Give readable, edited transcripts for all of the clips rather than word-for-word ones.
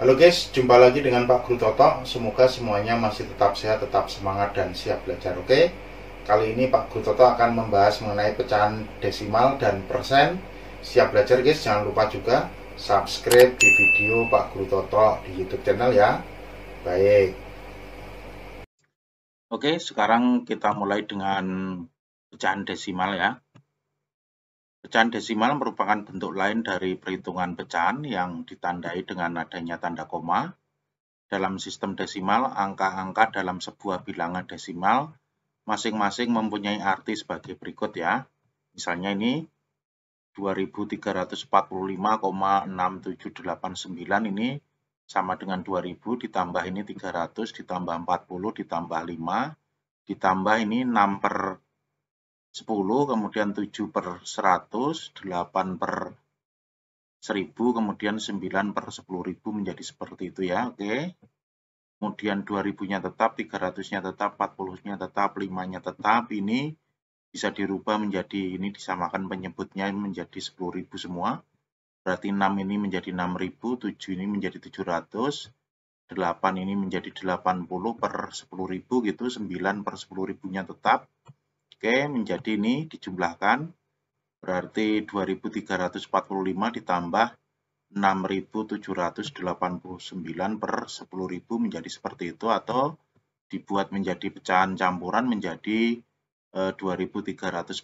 Halo guys, jumpa lagi dengan Pak Guru Toto. Semoga semuanya masih tetap sehat, tetap semangat, dan siap belajar. Oke, kali ini Pak Guru Toto akan membahas mengenai pecahan desimal dan persen. Siap belajar guys, jangan lupa juga subscribe di video Pak Guru Toto di YouTube channel ya. Baik. Oke, sekarang kita mulai dengan pecahan desimal ya. Pecahan desimal merupakan bentuk lain dari perhitungan pecahan yang ditandai dengan adanya tanda koma. Dalam sistem desimal, angka-angka dalam sebuah bilangan desimal masing-masing mempunyai arti sebagai berikut ya. Misalnya ini 2345,6789 ini sama dengan 2000 ditambah ini 300 ditambah 40 ditambah 5 ditambah ini 6 per 10, kemudian 7 per 100, 8 per 1000, kemudian 9 per 10.000 menjadi seperti itu ya, oke. Kemudian 2000-nya tetap, 300-nya tetap, 40-nya tetap, 5-nya tetap, ini bisa dirubah menjadi, ini disamakan penyebutnya menjadi 10.000 semua. Berarti 6 ini menjadi 6.000, 7 ini menjadi 700, 8 ini menjadi 80 per 10.000 gitu, 9 per 10.000-nya tetap. Oke, menjadi ini dijumlahkan, berarti 2345 ditambah 6789 per 10.000 menjadi seperti itu, atau dibuat menjadi pecahan campuran menjadi 2345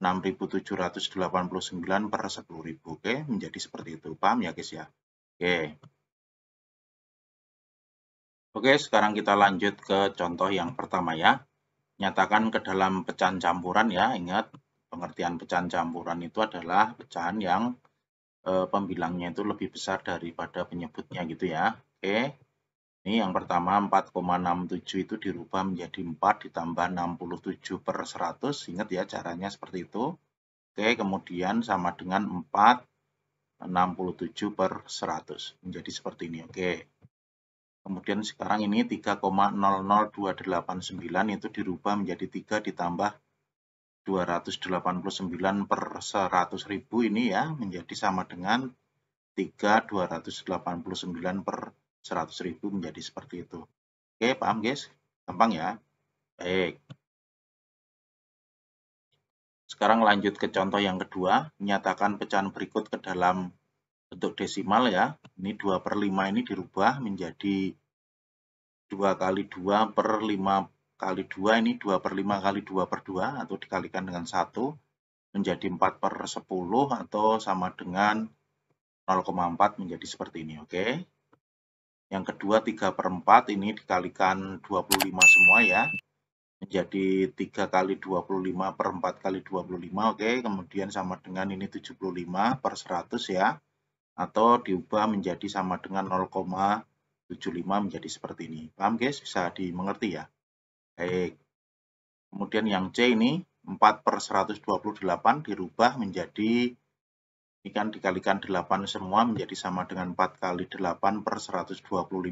6789 per 10.000. Oke, menjadi seperti itu. Paham ya guys ya? Oke, sekarang kita lanjut ke contoh yang pertama ya. Nyatakan ke dalam pecahan campuran ya. Ingat, pengertian pecahan campuran itu adalah pecahan yang pembilangnya itu lebih besar daripada penyebutnya gitu ya. Oke. Ini yang pertama 4,67 itu dirubah menjadi 4 ditambah 67 per 100. Ingat ya, caranya seperti itu. Oke, kemudian sama dengan 4,67 per 100. Menjadi seperti ini. Oke. Kemudian sekarang ini 3,00289 itu dirubah menjadi 3 ditambah 289 per 100.000 ini ya, menjadi sama dengan 3,289 per 100.000 menjadi seperti itu. Oke, paham guys? Gampang ya? Baik. Sekarang lanjut ke contoh yang kedua. Nyatakan pecahan berikut ke dalam bentuk desimal ya. Ini 2 per 5 ini dirubah menjadi 2 kali 2 per 5 kali 2, ini 2 per 5 kali 2 per 2, atau dikalikan dengan 1, menjadi 4 per 10, atau sama dengan 0,4 menjadi seperti ini, oke. Yang kedua 3 per 4, ini dikalikan 25 semua ya, menjadi 3 kali 25 per 4 kali 25, oke. Kemudian sama dengan ini 75 per 100 ya, atau diubah menjadi sama dengan 0,75 menjadi seperti ini. Paham guys? Bisa dimengerti ya? Baik. Kemudian yang C ini 4 per 128 dirubah menjadi, ini kan dikalikan 8 semua menjadi sama dengan 4 kali 8 per 125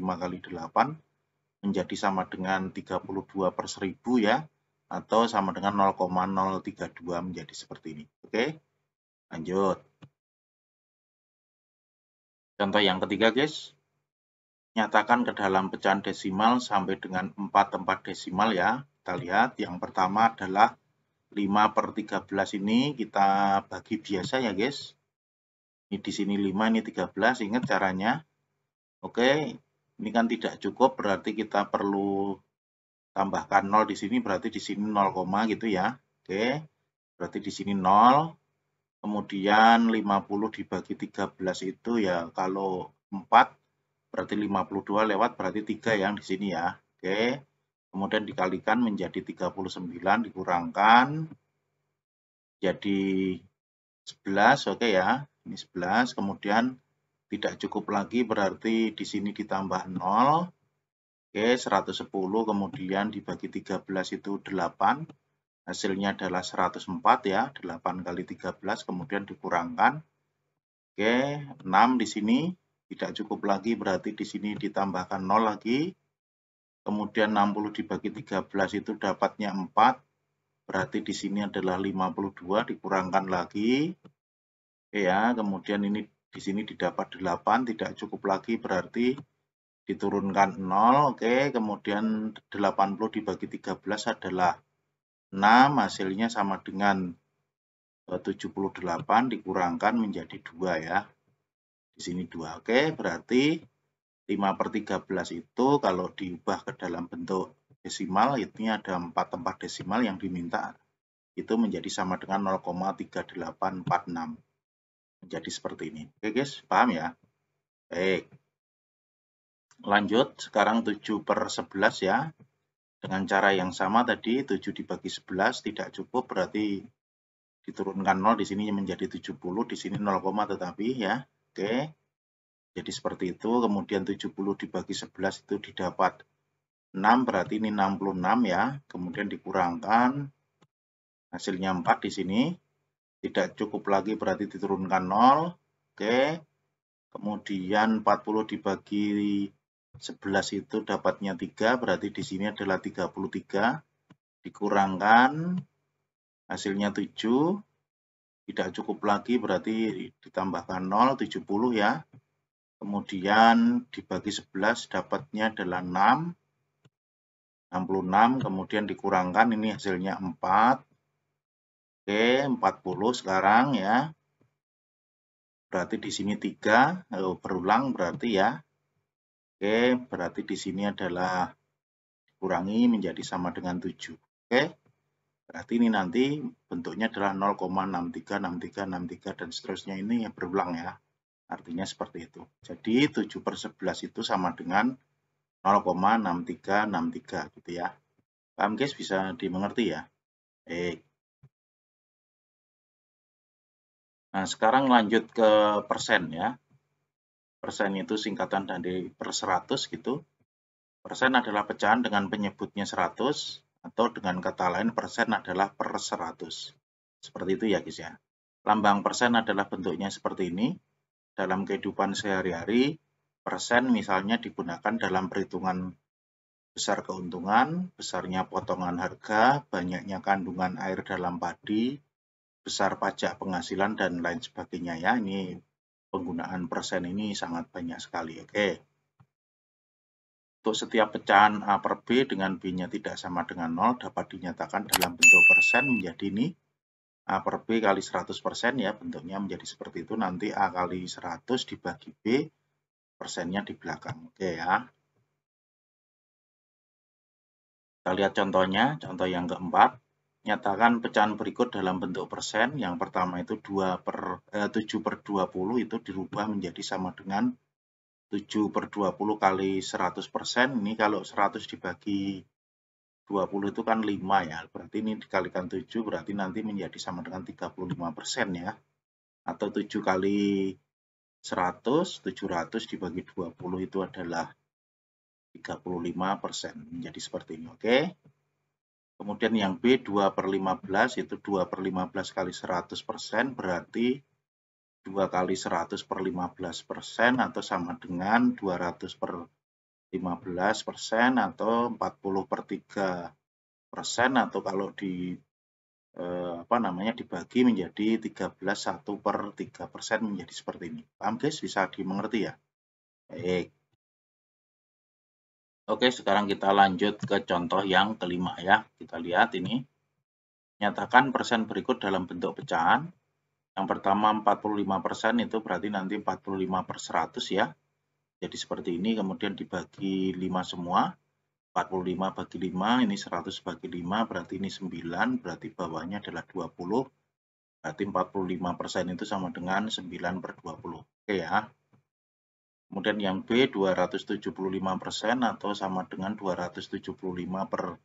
kali 8 menjadi sama dengan 32 per 1000 ya, atau sama dengan 0,032 menjadi seperti ini. Oke, lanjut. Contoh yang ketiga guys. Nyatakan ke dalam pecahan desimal sampai dengan 4 tempat desimal ya. Kita lihat yang pertama adalah 5 per 13 ini kita bagi biasa ya guys. Ini di sini 5, ini 13, ingat caranya. Oke, ini kan tidak cukup, berarti kita perlu tambahkan 0 di sini, berarti di sini 0, gitu ya. Oke, berarti di sini 0. Kemudian 50 dibagi 13 itu ya, kalau 4 berarti 52 lewat, berarti 3 yang di sini ya. Oke, kemudian dikalikan menjadi 39, dikurangkan jadi 11, oke ya. Ini 11, kemudian tidak cukup lagi, berarti di sini ditambah 0. Oke, 110, kemudian dibagi 13 itu 8. Hasilnya adalah 104 ya, 8 kali 13, kemudian dikurangkan. Oke, 6 di sini. Tidak cukup lagi, berarti di sini ditambahkan 0 lagi. Kemudian 60 dibagi 13 itu dapatnya 4. Berarti di sini adalah 52, dikurangkan lagi. Oke ya, kemudian ini Di sini didapat 8, tidak cukup lagi berarti diturunkan 0. Oke, kemudian 80 dibagi 13 adalah 6, hasilnya sama dengan 78 dikurangkan menjadi 2 ya. Di sini 2. Oke, berarti 5/13 itu kalau diubah ke dalam bentuk desimal, ini ada 4 tempat desimal yang diminta. Itu menjadi sama dengan 0,3846. Menjadi seperti ini. Oke guys, paham ya? Baik. Lanjut, sekarang 7/11 ya. Dengan cara yang sama tadi, 7 dibagi 11 tidak cukup, berarti diturunkan 0, di sini menjadi 70, di sini 0, tetapi ya. Oke. Jadi seperti itu, kemudian 70 dibagi 11 itu didapat 6, berarti ini 66 ya. Kemudian dikurangkan, hasilnya 4 di sini. Tidak cukup lagi berarti diturunkan 0. Oke. Kemudian 40 dibagi 11 itu dapatnya 3, berarti di sini adalah 33. Dikurangkan, hasilnya 7. Tidak cukup lagi berarti ditambahkan 0, 70 ya. Kemudian dibagi 11 dapatnya adalah 6. 66, kemudian dikurangkan, ini hasilnya 4. Oke, 40 sekarang ya. Berarti di sini 3, berulang berarti ya. Oke, berarti di sini adalah dikurangi menjadi sama dengan 7. Oke, berarti ini nanti bentuknya adalah 0,63, 63, 63, dan seterusnya ini yang berulang ya. Artinya seperti itu. Jadi 7/11 itu sama dengan 0,6363 gitu ya. Paham guys, bisa dimengerti ya? Baik. Nah, sekarang lanjut ke persen ya. Persen itu singkatan dari per 100 gitu. Persen adalah pecahan dengan penyebutnya 100, atau dengan kata lain persen adalah per 100. Seperti itu ya guys ya. Lambang persen adalah bentuknya seperti ini. Dalam kehidupan sehari-hari, persen misalnya digunakan dalam perhitungan besar keuntungan, besarnya potongan harga, banyaknya kandungan air dalam padi, besar pajak penghasilan, dan lain sebagainya ya. Ini penggunaan persen ini sangat banyak sekali. Oke. Untuk setiap pecahan A per B dengan B-nya tidak sama dengan 0 dapat dinyatakan dalam bentuk persen menjadi ini A per B kali 100% ya, bentuknya menjadi seperti itu. Nanti A kali 100 dibagi B, persennya di belakang. Oke ya. Kita lihat contohnya, contoh yang keempat. Nyatakan pecahan berikut dalam bentuk persen. Yang pertama itu 7/20 itu dirubah menjadi sama dengan 7/20 kali 100%. Ini kalau 100 dibagi 20 itu kan 5 ya. Berarti ini dikalikan 7 berarti nanti menjadi sama dengan 35% ya. Atau 7 kali 100, 700 dibagi 20 itu adalah 35%. Menjadi seperti ini, oke. Kemudian yang B 2/15 itu 2/15 kali 100% berarti 2 kali 100 per 15% atau sama dengan 200/15% atau 40/3%, atau kalau dibagi menjadi 13 1/3% menjadi seperti ini. Paham guys? Bisa dimengerti ya? Baik. Oke, sekarang kita lanjut ke contoh yang kelima ya. Kita lihat ini. Nyatakan persen berikut dalam bentuk pecahan. Yang pertama 45% itu berarti nanti 45/100 ya. Jadi seperti ini, kemudian dibagi 5 semua. 45 bagi 5, ini 100 bagi 5, berarti ini 9, berarti bawahnya adalah 20. Berarti 45% itu sama dengan 9/20. Oke ya. Kemudian yang B 275% atau sama dengan 275/100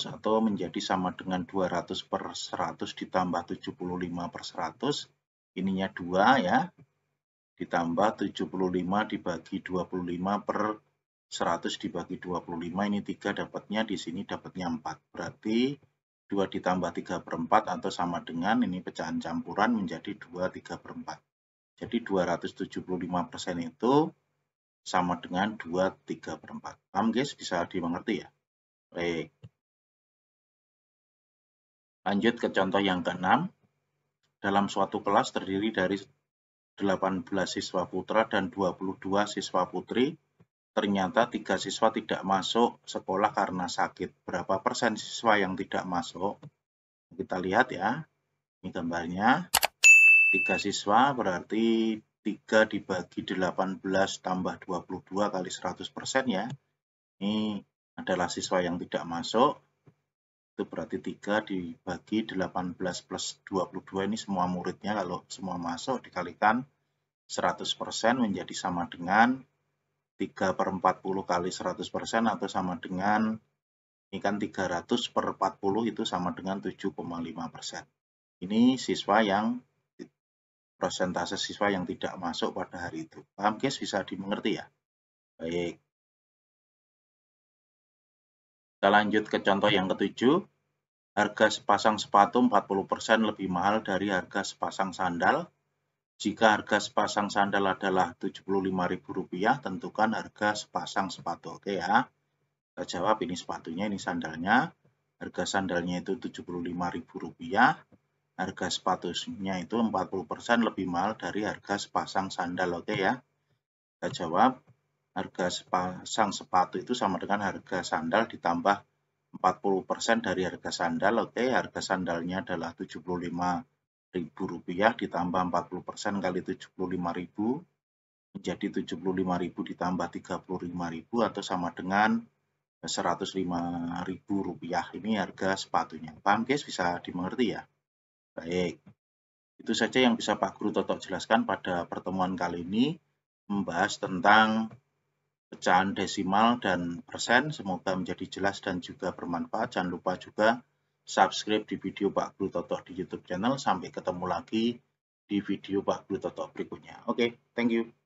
atau menjadi sama dengan 200/100 ditambah 75/100. Ininya 2 ya. Ditambah 75 dibagi 25/100 dibagi 25, ini 3 dapatnya, di sini dapatnya 4. Berarti 2 ditambah 3/4 atau sama dengan, ini pecahan campuran menjadi 2 3/4. Jadi 275% itu sama dengan 2 3/4. Paham guys? Bisa dimengerti ya? Baik. Lanjut ke contoh yang ke-6. Dalam suatu kelas terdiri dari 18 siswa putra dan 22 siswa putri. Ternyata 3 siswa tidak masuk sekolah karena sakit. Berapa persen siswa yang tidak masuk? Kita lihat ya, ini gambarnya. 3 siswa berarti 3 dibagi 18 tambah 22 kali 100% ya. Ini adalah siswa yang tidak masuk. Itu berarti 3 dibagi 18 plus 22 ini semua muridnya. Kalau semua masuk dikalikan 100% menjadi sama dengan 3 per 40 kali 100% atau sama dengan, ini kan 300 per 40 itu sama dengan 7,5%. Ini siswa yang, persentase siswa yang tidak masuk pada hari itu. Paham guys? Bisa dimengerti ya? Baik. Kita lanjut ke contoh yang ketujuh. Harga sepasang sepatu 40% lebih mahal dari harga sepasang sandal. Jika harga sepasang sandal adalah Rp75.000, tentukan harga sepasang sepatu. Oke ya. Kita jawab, ini sepatunya, ini sandalnya. Harga sandalnya itu Rp75.000. Harga sepatunya itu 40% lebih mahal dari harga sepasang sandal. Oke ya. Kita jawab, harga sepasang sepatu itu sama dengan harga sandal ditambah 40% dari harga sandal. Oke, harga sandalnya adalah Rp75.000 ditambah 40% kali 75.000 menjadi 75.000 ditambah 35.000 atau sama dengan Rp105.000. Ini harga sepatunya. Paham guys? Bisa dimengerti ya? Baik. Itu saja yang bisa Pak Guru Toto jelaskan pada pertemuan kali ini, membahas tentang pecahan desimal dan persen. Semoga menjadi jelas dan juga bermanfaat. Jangan lupa juga subscribe di video Pak Guru Toto di YouTube channel. Sampai ketemu lagi di video Pak Guru Toto berikutnya. Oke, thank you.